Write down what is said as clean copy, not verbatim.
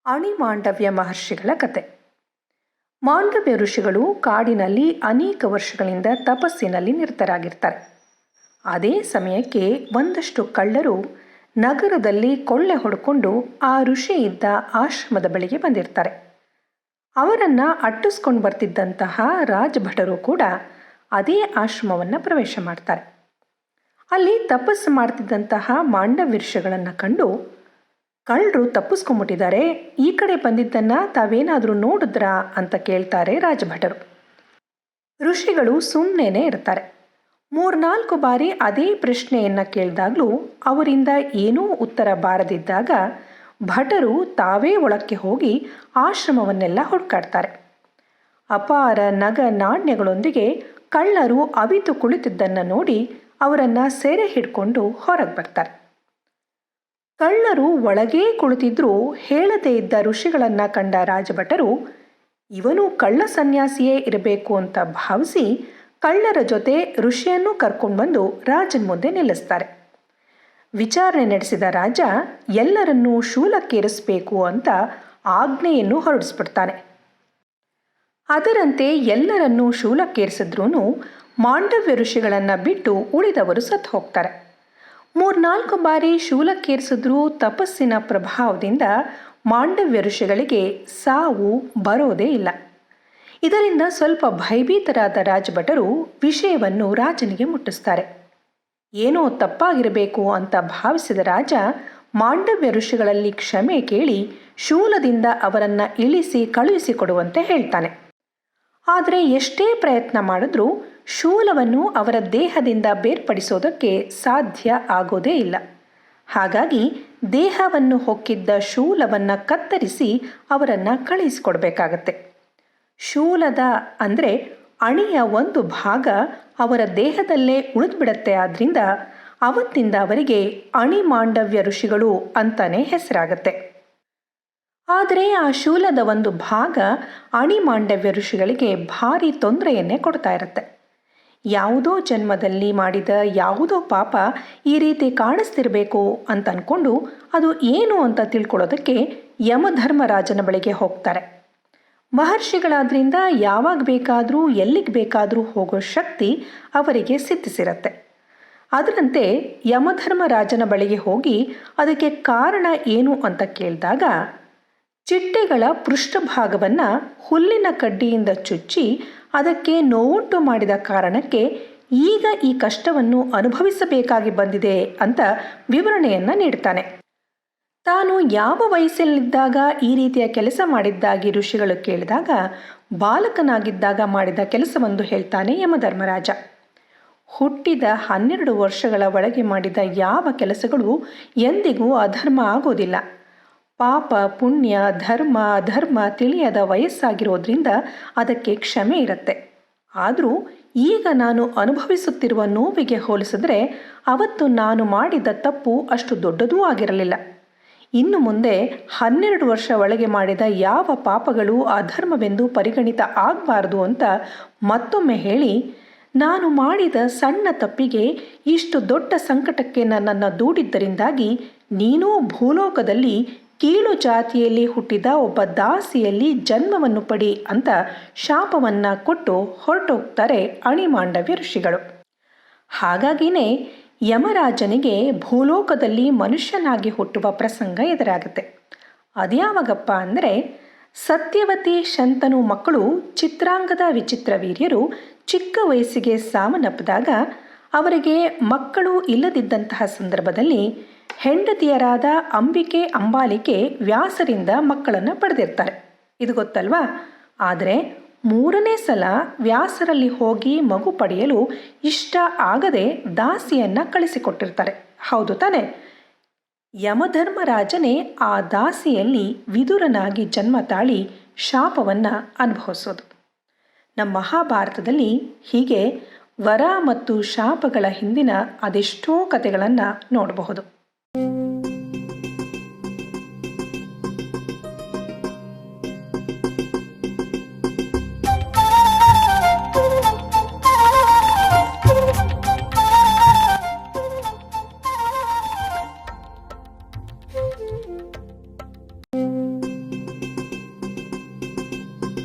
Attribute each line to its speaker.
Speaker 1: ಅಣಿಮಾಂಡವ್ಯ ಮಹರ್ಷಿಗಳ ಕತೆ. ಮಾಂಡವ್ಯ ಋಷಿಗಳು ಕಾಡಿನಲ್ಲಿ ಅನೇಕ ವರ್ಷಗಳಿಂದ ತಪಸ್ಸಿನಲ್ಲಿ ನಿರತರಾಗಿರ್ತಾರೆ. ಅದೇ ಸಮಯಕ್ಕೆ ಒಂದಷ್ಟು ಕಳ್ಳರು ನಗರದಲ್ಲಿ ಕೊಳ್ಳೆ ಹೊಡ್ಕೊಂಡು ಆ ಋಷಿ ಇದ್ದ ಆಶ್ರಮದ ಬಳಿಗೆ ಬಂದಿರ್ತಾರೆ. ಅವರನ್ನು ಅಟ್ಟಿಸ್ಕೊಂಡು ಬರ್ತಿದ್ದಂತಹ ರಾಜಭಟರು ಕೂಡ ಅದೇ ಆಶ್ರಮವನ್ನು ಪ್ರವೇಶ ಮಾಡ್ತಾರೆ. ಅಲ್ಲಿ ತಪಸ್ಸು ಮಾಡ್ತಿದ್ದಂತಹ ಮಾಂಡವ್ಯ ಋಷಿಗಳನ್ನು ಕಂಡು, ಕಳ್ಳರು ತಪ್ಪಿಸ್ಕೊಂಡ್ಬಿಟ್ಟಿದ್ದಾರೆ, ಈ ಕಡೆ ಬಂದಿದ್ದನ್ನು ತಾವೇನಾದರೂ ನೋಡಿದ್ರಾ ಅಂತ ಕೇಳ್ತಾರೆ ರಾಜಭಟರು. ಋಷಿಗಳು ಸುಮ್ಮನೆ ಇರ್ತಾರೆ. 3-4 ಬಾರಿ ಅದೇ ಪ್ರಶ್ನೆಯನ್ನು ಕೇಳಿದಾಗಲೂ ಅವರಿಂದ ಏನೂ ಉತ್ತರ ಬಾರದಿದ್ದಾಗ ಭಟರು ತಾವೇ ಒಳಕ್ಕೆ ಹೋಗಿ ಆಶ್ರಮವನ್ನೆಲ್ಲ ಹುಡುಕಾಡ್ತಾರೆ. ಅಪಾರ ನಗ ನಾಣ್ಯಗಳೊಂದಿಗೆ ಕಳ್ಳರು ಅವಿತು ಕುಳಿತಿದ್ದನ್ನು ನೋಡಿ ಅವರನ್ನು ಸೆರೆ ಹಿಡ್ಕೊಂಡು ಹೊರಗೆ ಬರ್ತಾರೆ. ಕಳ್ಳರು ಒಳಗೇ ಕುಳಿತಿದ್ರೂ ಹೇಳದೇ ಇದ್ದ ಋಷಿಗಳನ್ನು ಕಂಡ ರಾಜಭಟರು ಇವನು ಕಳ್ಳ ಸನ್ಯಾಸಿಯೇ ಇರಬೇಕು ಅಂತ ಭಾವಿಸಿ ಕಳ್ಳರ ಜೊತೆ ಋಷಿಯನ್ನು ಕರ್ಕೊಂಡು ಬಂದು ರಾಜನ ಮುಂದೆ ನಿಲ್ಲಿಸ್ತಾರೆ. ವಿಚಾರಣೆ ನಡೆಸಿದ ರಾಜ ಎಲ್ಲರನ್ನೂ ಶೂಲಕ್ಕೇರಿಸಬೇಕು ಅಂತ ಆಜ್ಞೆಯನ್ನು ಹೊರಡಿಸ್ಬಿಡ್ತಾನೆ. ಅದರಂತೆ ಎಲ್ಲರನ್ನೂ ಶೂಲಕ್ಕೇರಿಸಿದ್ರೂ ಮಾಂಡವ್ಯ ಋಷಿಗಳನ್ನು ಬಿಟ್ಟು ಉಳಿದವರು ಸತ್ತು ಹೋಗ್ತಾರೆ. 3-4 ಬಾರಿ ಶೂಲಕ್ಕೇರಿಸಿದ್ರೂ ತಪಸ್ಸಿನ ಪ್ರಭಾವದಿಂದ ಮಾಂಡವ್ಯ ಋಷಿಗಳಿಗೆ ಸಾವು ಬರೋದೇ ಇಲ್ಲ. ಇದರಿಂದ ಸ್ವಲ್ಪ ಭಯಭೀತರಾದ ರಾಜಭಟರು ವಿಷಯವನ್ನು ರಾಜನಿಗೆ ಮುಟ್ಟಿಸ್ತಾರೆ. ಏನೋ ತಪ್ಪಾಗಿರಬೇಕು ಅಂತ ಭಾವಿಸಿದ ರಾಜ ಮಾಂಡವ್ಯ ಋಷಿಗಳಲ್ಲಿ ಕ್ಷಮೆ ಕೇಳಿ ಶೂಲದಿಂದ ಅವರನ್ನು ಇಳಿಸಿ ಕಳುಹಿಸಿಕೊಡುವಂತೆ ಹೇಳ್ತಾನೆ. ಆದರೆ ಎಷ್ಟೇ ಪ್ರಯತ್ನ ಮಾಡಿದ್ರೂ ಶೂಲವನ್ನು ಅವರ ದೇಹದಿಂದ ಬೇರ್ಪಡಿಸೋದಕ್ಕೆ ಸಾಧ್ಯ ಆಗೋದೇ ಇಲ್ಲ. ಹಾಗಾಗಿ ದೇಹವನ್ನು ಹೊಕ್ಕಿದ್ದ ಶೂಲವನ್ನು ಕತ್ತರಿಸಿ ಅವರನ್ನು ಕಳುಹಿಸಿಕೊಡ್ಬೇಕಾಗತ್ತೆ. ಶೂಲದ ಅಂದರೆ ಅಣಿಯ ಒಂದು ಭಾಗ ಅವರ ದೇಹದಲ್ಲೇ ಉಳಿದ್ಬಿಡತ್ತೆ. ಆದ್ದರಿಂದ ಅವತ್ತಿಂದ ಅವರಿಗೆ ಅಣಿಮಾಂಡವ್ಯ ಋಷಿಗಳು ಅಂತಾನೆ ಹೆಸರಾಗತ್ತೆ. ಆದರೆ ಆ ಶೂಲದ ಒಂದು ಭಾಗ ಅಣಿಮಾಂಡವ್ಯ ಋಷಿಗಳಿಗೆ ಭಾರಿ ತೊಂದರೆಯನ್ನೇ ಕೊಡ್ತಾ ಇರುತ್ತೆ. ಯಾವುದೋ ಜನ್ಮದಲ್ಲಿ ಮಾಡಿದ ಯಾವುದೋ ಪಾಪ ಈ ರೀತಿ ಕಾಣಿಸ್ತಿರಬೇಕು ಅಂತ ಅಂದ್ಕೊಂಡು ಅದು ಏನು ಅಂತ ತಿಳ್ಕೊಳ್ಳೋದಕ್ಕೆ ಯಮಧರ್ಮರಾಜನ ಬಳಿಗೆ ಹೋಗ್ತಾರೆ. ಮಹರ್ಷಿಗಳಾದ್ರಿಂದ ಯಾವಾಗ ಬೇಕಾದರೂ ಎಲ್ಲಿಗೆ ಬೇಕಾದರೂ ಹೋಗೋ ಶಕ್ತಿ ಅವರಿಗೆ ಸಿದ್ಧಿಸಿರತ್ತೆ. ಅದರಂತೆ ಯಮಧರ್ಮರಾಜನ ಬಳಿಗೆ ಹೋಗಿ ಅದಕ್ಕೆ ಕಾರಣ ಏನು ಅಂತ ಕೇಳಿದಾಗ, ಚಿಟ್ಟೆಗಳ ಪೃಷ್ಠಭಾಗವನ್ನು ಹುಲ್ಲಿನ ಕಡ್ಡಿಯಿಂದ ಚುಚ್ಚಿ ಅದಕ್ಕೆ ನೋವುಂಟು ಮಾಡಿದ ಕಾರಣಕ್ಕೆ ಈಗ ಈ ಕಷ್ಟವನ್ನು ಅನುಭವಿಸಬೇಕಾಗಿ ಬಂದಿದೆ ಅಂತ ವಿವರಣೆಯನ್ನು ನೀಡ್ತಾನೆ. ತಾನು ಯಾವ ವಯಸ್ಸಲ್ಲಿದ್ದಾಗ ಈ ರೀತಿಯ ಕೆಲಸ ಮಾಡಿದ್ದಾಗಿ ಋಷಿಗಳು ಕೇಳಿದಾಗ ಬಾಲಕನಾಗಿದ್ದಾಗ ಮಾಡಿದ ಕೆಲಸವೊಂದು ಹೇಳ್ತಾನೆ ಯಮಧರ್ಮರಾಜ. ಹುಟ್ಟಿದ 12 ವರ್ಷಗಳ ಒಳಗೆ ಮಾಡಿದ ಯಾವ ಕೆಲಸಗಳು ಎಂದಿಗೂ ಅಧರ್ಮ ಆಗೋದಿಲ್ಲ. ಪಾಪ ಪುಣ್ಯ ಧರ್ಮ ಅಧರ್ಮ ತಿಳಿಯದ ವಯಸ್ಸಾಗಿರೋದ್ರಿಂದ ಅದಕ್ಕೆ ಕ್ಷಮೆ ಇರುತ್ತೆ. ಆದರೂ ಈಗ ನಾನು ಅನುಭವಿಸುತ್ತಿರುವ ನೋವಿಗೆ ಹೋಲಿಸಿದ್ರೆ ಅವತ್ತು ನಾನು ಮಾಡಿದ ತಪ್ಪು ಅಷ್ಟು ದೊಡ್ಡದೂ ಆಗಿರಲಿಲ್ಲ. ಇನ್ನು ಮುಂದೆ 12 ವರ್ಷ ಒಳಗೆ ಮಾಡಿದ ಯಾವ ಪಾಪಗಳು ಅಧರ್ಮವೆಂದು ಪರಿಗಣಿತ ಆಗಬಾರದು ಅಂತ ಮತ್ತೊಮ್ಮೆ ಹೇಳಿ, ನಾನು ಮಾಡಿದ ಸಣ್ಣ ತಪ್ಪಿಗೆ ಇಷ್ಟು ದೊಡ್ಡ ಸಂಕಟಕ್ಕೆ ನನ್ನನ್ನು ದೂಡಿದ್ದರಿಂದಾಗಿ ನೀನೂ ಭೂಲೋಕದಲ್ಲಿ ಕೀಳು ಜಾತಿಯಲ್ಲಿ ಹುಟ್ಟಿದ ಒಬ್ಬ ದಾಸಿಯಲ್ಲಿ ಜನ್ಮವನ್ನು ಪಡಿ ಅಂತ ಶಾಪವನ್ನು ಕೊಟ್ಟು ಹೊರಟೋಗ್ತಾರೆ ಅಣಿಮಾಂಡವ್ಯ ಋಷಿಗಳು. ಹಾಗಾಗಿನೇ ಯಮರಾಜನಿಗೆ ಭೂಲೋಕದಲ್ಲಿ ಮನುಷ್ಯನಾಗಿ ಹುಟ್ಟುವ ಪ್ರಸಂಗ ಎದುರಾಗುತ್ತೆ. ಅದ್ಯಾವಾಗಪ್ಪ ಅಂದರೆ, ಸತ್ಯವತಿ ಶಂತನು ಮಕ್ಕಳು ಚಿತ್ರಾಂಗದ ವಿಚಿತ್ರವೀರ್ಯರು ಚಿಕ್ಕ ವಯಸ್ಸಿಗೆ ಸಾವನ್ನಪ್ಪಿದಾಗ ಅವರಿಗೆ ಮಕ್ಕಳು ಇಲ್ಲದಿದ್ದಂತಹ ಸಂದರ್ಭದಲ್ಲಿ ಹೆಂಡತಿಯರಾದ ಅಂಬಿಕೆ ಅಂಬಾಲಿಕೆ ವ್ಯಾಸರಿಂದ ಮಕ್ಕಳನ್ನು ಪಡೆದಿರ್ತಾರೆ. ಇದು ಗೊತ್ತಲ್ವಾ? ಆದರೆ 3ನೇ ಸಲ ವ್ಯಾಸರಲ್ಲಿ ಹೋಗಿ ಮಗು ಪಡೆಯಲು ಇಷ್ಟ ಆಗದೆ ದಾಸಿಯನ್ನು ಕಳಿಸಿಕೊಟ್ಟಿರ್ತಾರೆ. ಹೌದು ತಾನೆ? ಯಮಧರ್ಮರಾಜನೇ ಆ ದಾಸಿಯಲ್ಲಿ ವಿದುರನಾಗಿ ಜನ್ಮ ತಾಳಿ ಶಾಪವನ್ನು ಅನುಭವಿಸೋದು. ನಮ್ಮ ಮಹಾಭಾರತದಲ್ಲಿ ಹೀಗೆ ವರ ಮತ್ತು ಶಾಪಗಳ ಹಿಂದಿನ ಅದೆಷ್ಟೋ ಕಥೆಗಳನ್ನು ನೋಡಬಹುದು.